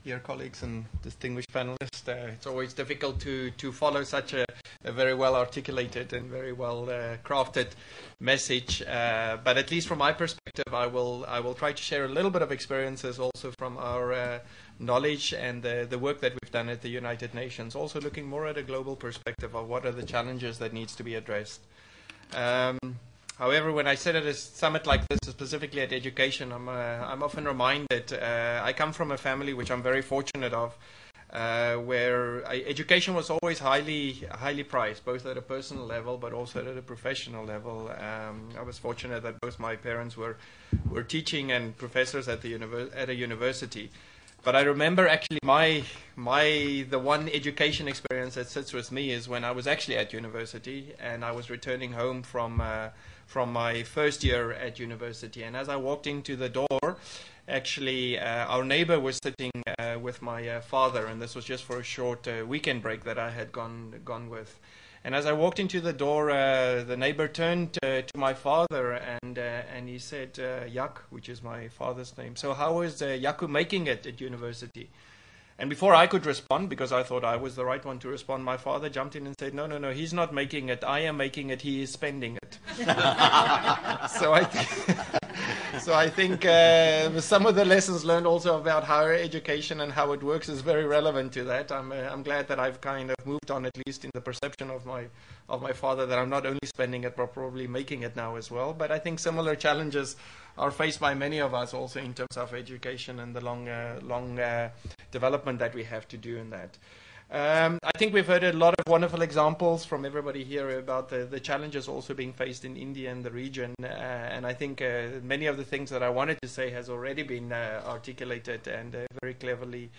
dear colleagues and distinguished panelists. It's always difficult to follow such a very well articulated and very well crafted message. But at least from my perspective, I will try to share a little bit of experiences also from our knowledge and the work that we've done at the United Nations. Also looking more at a global perspective of what are the challenges that needs to be addressed. However, when I sit at a summit like this, specifically at education, I'm often reminded I come from a family which I'm very fortunate of, where education was always highly prized, both at a personal level but also at a professional level. I was fortunate that both my parents were teaching and professors at a university. But I remember actually the one education experience that sits with me is when I was actually at university and I was returning home from my first year at university. And as I walked into the door, actually our neighbor was sitting with my father, and this was just for a short weekend break that I had gone with. And as I walked into the door, the neighbor turned to my father and he said, Jaco, which is my father's name. So how is Jaco making it at university? And before I could respond, because I thought I was the right one to respond, my father jumped in and said, no, he's not making it. I am making it. He is spending it. So I think some of the lessons learned also about higher education and how it works is very relevant to that. I'm glad that I've kind of moved on, at least in the perception of my father, that I'm not only spending it but probably making it now as well. But I think similar challenges are faced by many of us also in terms of education and the long development that we have to do in that. I think we've heard a lot of wonderful examples from everybody here about the challenges also being faced in India and the region. And I think many of the things that I wanted to say has already been articulated and very cleverly,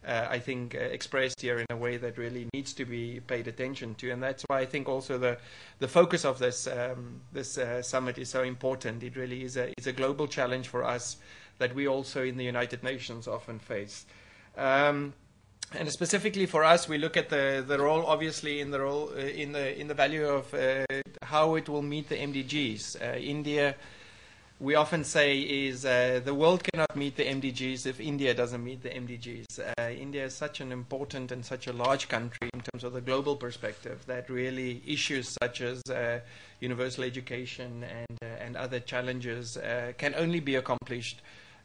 I think, expressed here in a way that really needs to be paid attention to. And that's why I think also the focus of this summit is so important. It really is a global challenge for us that we also in the United Nations often face. And specifically for us, we look at the role, obviously, in the value of how it will meet the MDGs. India, we often say, is the world cannot meet the MDGs if India doesn't meet the MDGs. India is such an important and such a large country in terms of the global perspective that really issues such as universal education and other challenges can only be accomplished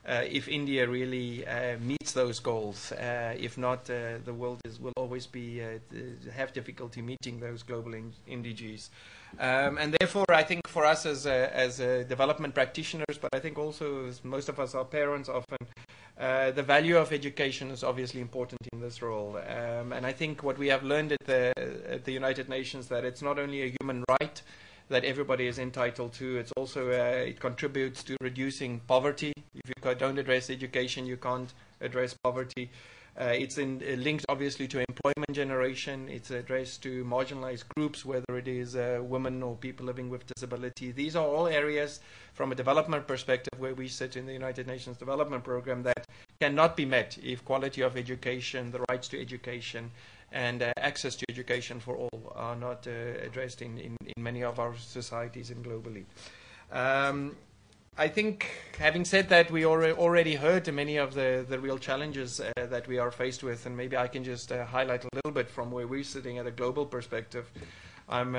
if India really meets those goals. If not, the world will always have difficulty meeting those global MDGs. And therefore, I think for us as development practitioners, but I think also as most of us are parents often, the value of education is obviously important in this role. And I think what we have learned at the United Nations, that it's not only a human right that everybody is entitled to. It's also it contributes to reducing poverty. If you don't address education, you can't address poverty. It's linked obviously to employment generation. It's addressed to marginalized groups, whether it is women or people living with disability. These are all areas from a development perspective where we sit in the United Nations Development Program that cannot be met if quality of education, the rights to education, and access to education for all are not addressed in many of our societies and globally. I think, having said that, we already heard many of the real challenges that we are faced with, and maybe I can just highlight a little bit from where we're sitting at a global perspective. I'm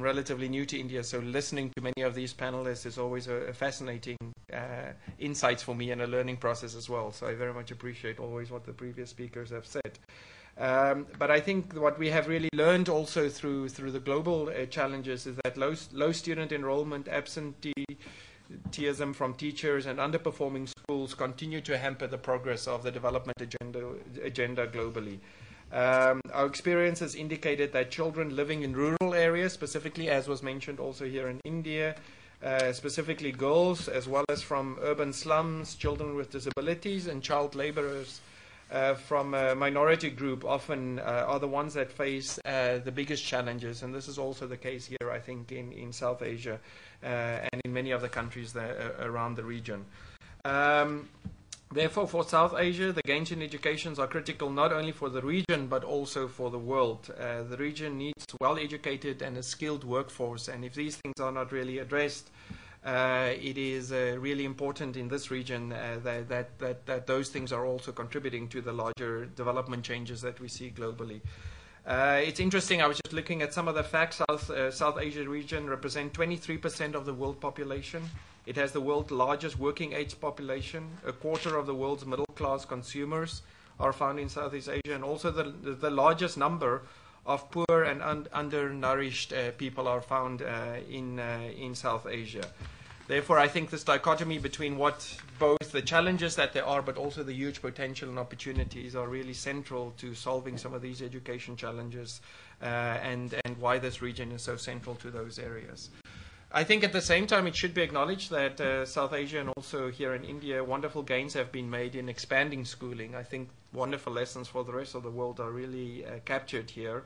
relatively new to India, so listening to many of these panelists is always a fascinating insights for me and a learning process as well. So I very much appreciate always what the previous speakers have said. But I think what we have really learned also through the global challenges is that low student enrollment, absenteeism from teachers, and underperforming schools continue to hamper the progress of the development agenda globally. Our experiences indicated that children living in rural areas, specifically as was mentioned also here in India, specifically girls, as well as from urban slums, children with disabilities, and child laborers from a minority group often are the ones that face the biggest challenges. And this is also the case here, I think, in South Asia and in many other countries around the region. Therefore, for South Asia, the gains in education are critical not only for the region but also for the world. The region needs well-educated and a skilled workforce, and if these things are not really addressed, it is really important in this region that those things are also contributing to the larger development changes that we see globally. It's interesting, I was just looking at some of the facts. South Asia region represents 23% of the world population. It has the world's largest working age population. A quarter of the world's middle class consumers are found in Southeast Asia, and also the largest number of poor and undernourished people are found in South Asia. Therefore, I think this dichotomy between what both the challenges that there are, but also the huge potential and opportunities are really central to solving some of these education challenges, and why this region is so central to those areas. I think at the same time it should be acknowledged that South Asia and also here in India, wonderful gains have been made in expanding schooling. I think wonderful lessons for the rest of the world are really captured here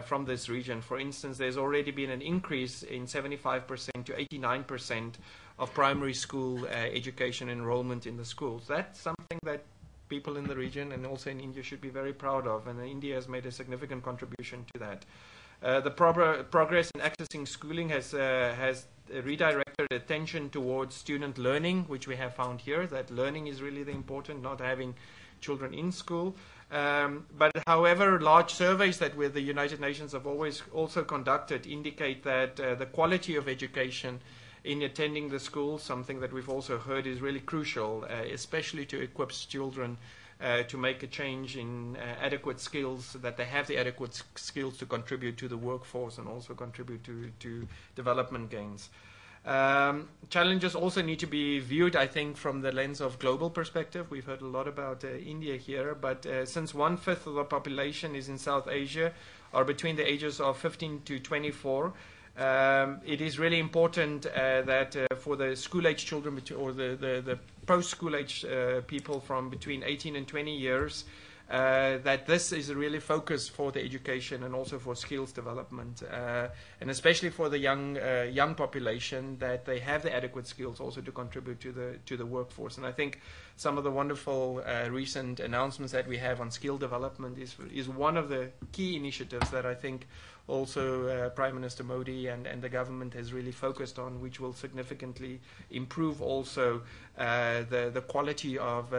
from this region. For instance, there's already been an increase in 75% to 89% of primary school education enrollment in the schools. That's something that people in the region and also in India should be very proud of, and India has made a significant contribution to that. The progress in accessing schooling has redirected attention towards student learning, which we have found here, that learning is really the important, not having children in school. But however, large surveys that the United Nations have always also conducted indicate that the quality of education in attending the schools, something that we've also heard is really crucial, especially to equip children to make a change in adequate skills, that they have the adequate skills to contribute to the workforce and also contribute to development gains. Challenges also need to be viewed, I think, from the lens of global perspective. We've heard a lot about India here, but since 1/5 of the population is in South Asia, or between the ages of 15 to 24, it is really important that for the school-age children, or the post-school-age people from between 18 and 20 years, that this is really focused for the education and also for skills development, and especially for the young population, that they have the adequate skills also to contribute to the workforce. And I think some of the wonderful recent announcements that we have on skill development is one of the key initiatives that I think also Prime Minister Modi and the government has really focused on, which will significantly improve also the quality of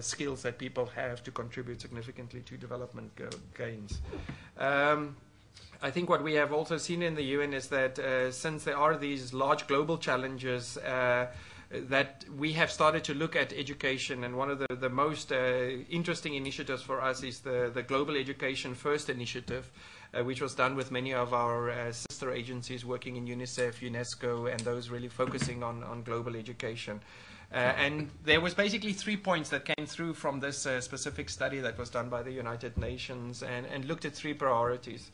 skills that people have to contribute significantly to development gains. I think what we have also seen in the UN is that since there are these large global challenges, that we have started to look at education, and one of the most interesting initiatives for us is the Global Education First initiative, which was done with many of our sister agencies working in UNICEF, UNESCO, and those really focusing on global education. And there was basically 3 points that came through from this specific study that was done by the United Nations, and looked at 3 priorities.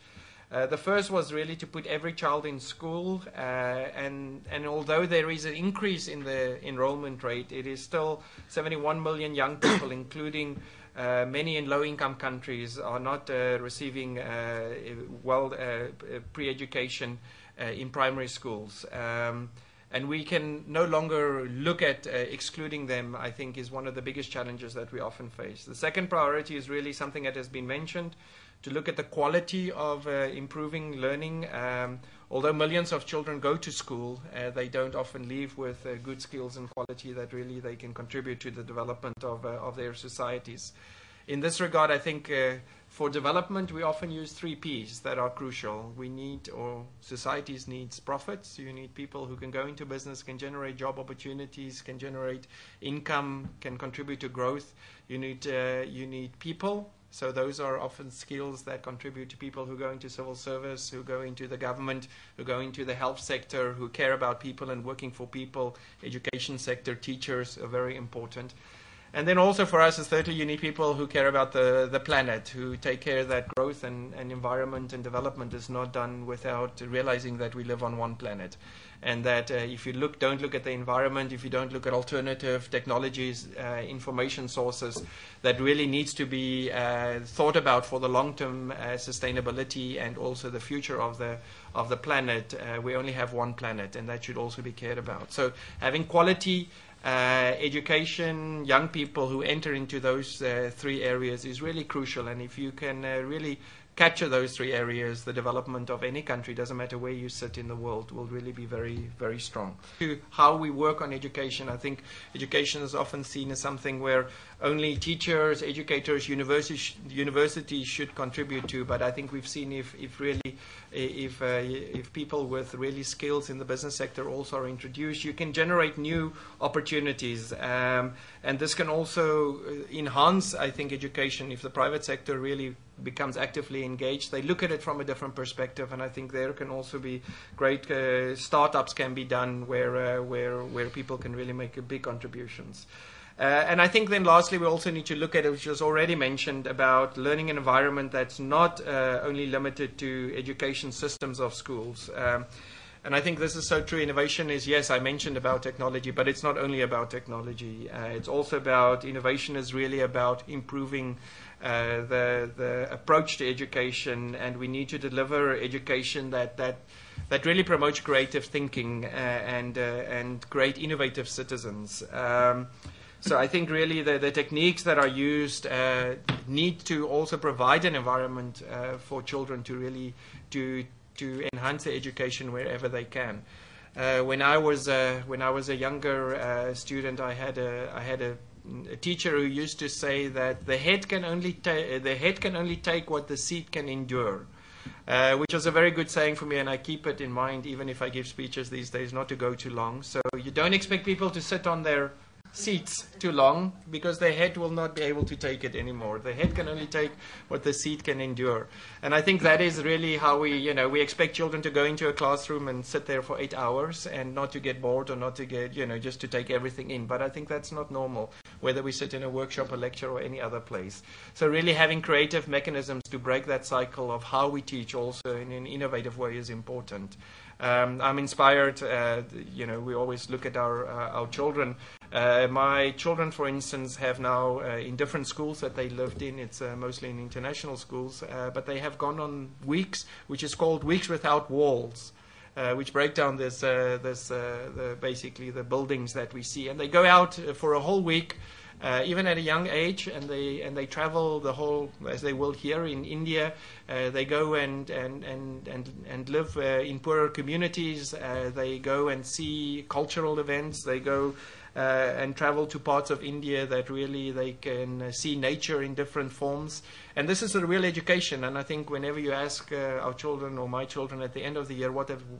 The first was really to put every child in school, and although there is an increase in the enrollment rate, it is still 71 million young people, including many in low-income countries, are not receiving pre-education in primary schools. And we can no longer look at excluding them, I think, is one of the biggest challenges that we often face. The second priority is really something that has been mentioned, to look at the quality of improving learning. Although millions of children go to school, they don't often leave with good skills and quality that really they can contribute to the development of their societies. In this regard, I think for development, we often use 3 Ps that are crucial. We need, or societies needs profits. You need people who can go into business, can generate job opportunities, can generate income, can contribute to growth. You need people. So those are often skills that contribute to people who go into civil service, who go into the government, who go into the health sector, who care about people and working for people. Education sector, teachers are very important. And then also for us, as thirdly, you need people who care about the planet, who take care that growth and environment and development is not done without realizing that we live on one planet. And that if you don't look at the environment, if you don't look at alternative technologies, information sources, that really needs to be thought about for the long-term sustainability and also the future of the planet. We only have one planet, and that should also be cared about. So having quality education, young people who enter into those 3 areas is really crucial. And if you can really capture those three areas, the development of any country, doesn't matter where you sit in the world, will really be very, very strong. To how we work on education, I think education is often seen as something where only teachers, educators, universities should contribute to, but I think we've seen if people with really skills in the business sector also are introduced, you can generate new opportunities, and this can also enhance, I think, education if the private sector really becomes actively engaged. They look at it from a different perspective, and I think there can also be great startups can be done where people can really make big contributions. And I think then lastly we also need to look at it, which was already mentioned, about learning an environment that's not only limited to education systems of schools. And I think this is so true. Innovation is, yes, I mentioned about technology, but it's not only about technology. It's also about, innovation is really about improving the approach to education, and we need to deliver education that really promotes creative thinking and great innovative citizens. So I think really the techniques that are used need to also provide an environment for children to really to enhance their education wherever they can. When I was a younger student, I had a teacher who used to say that the head can only take what the seat can endure. Which was a very good saying for me, and I keep it in mind even if I give speeches these days, not to go too long. So you don't expect people to sit on their seats too long, because the head will not be able to take it anymore. The head can only take what the seat can endure. And I think that is really how we expect children to go into a classroom and sit there for 8 hours and not to get bored or not to get, just to take everything in. But I think that's not normal, whether we sit in a workshop, a lecture, or any other place. So really having creative mechanisms to break that cycle of how we teach also in an innovative way is important. I'm inspired, we always look at our children. My children, for instance, have now in different schools that they lived in, it's mostly in international schools, but they have gone on weeks, which is called Weeks Without Walls, which break down basically the buildings that we see. And they go out for a whole week, even at a young age, and they travel the whole, as they will here in India. They go and live in poorer communities. They go and see cultural events. They go and travel to parts of India that really they can see nature in different forms. And this is a real education. And I think whenever you ask our children or my children at the end of the year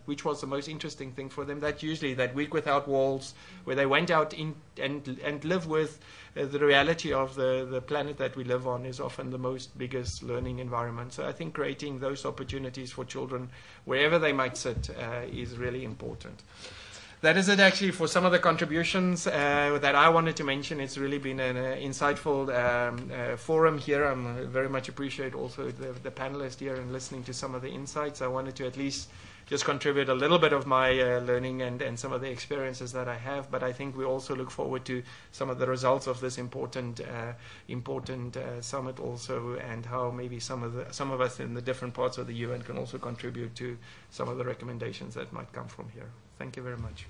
which was the most interesting thing for them, that's usually that Week Without Walls, where they went out and live with the reality of the planet that we live on, is often the most biggest learning environment. So I think creating those opportunities for children wherever they might sit is really important. That is it actually for some of the contributions that I wanted to mention. It's really been an insightful forum here. I very much appreciate also the panelists here and listening to some of the insights. I wanted to at least just contribute a little bit of my learning and some of the experiences that I have, but I think we also look forward to some of the results of this important summit also, and how maybe some of us in the different parts of the UN can also contribute to some of the recommendations that might come from here. Thank you very much.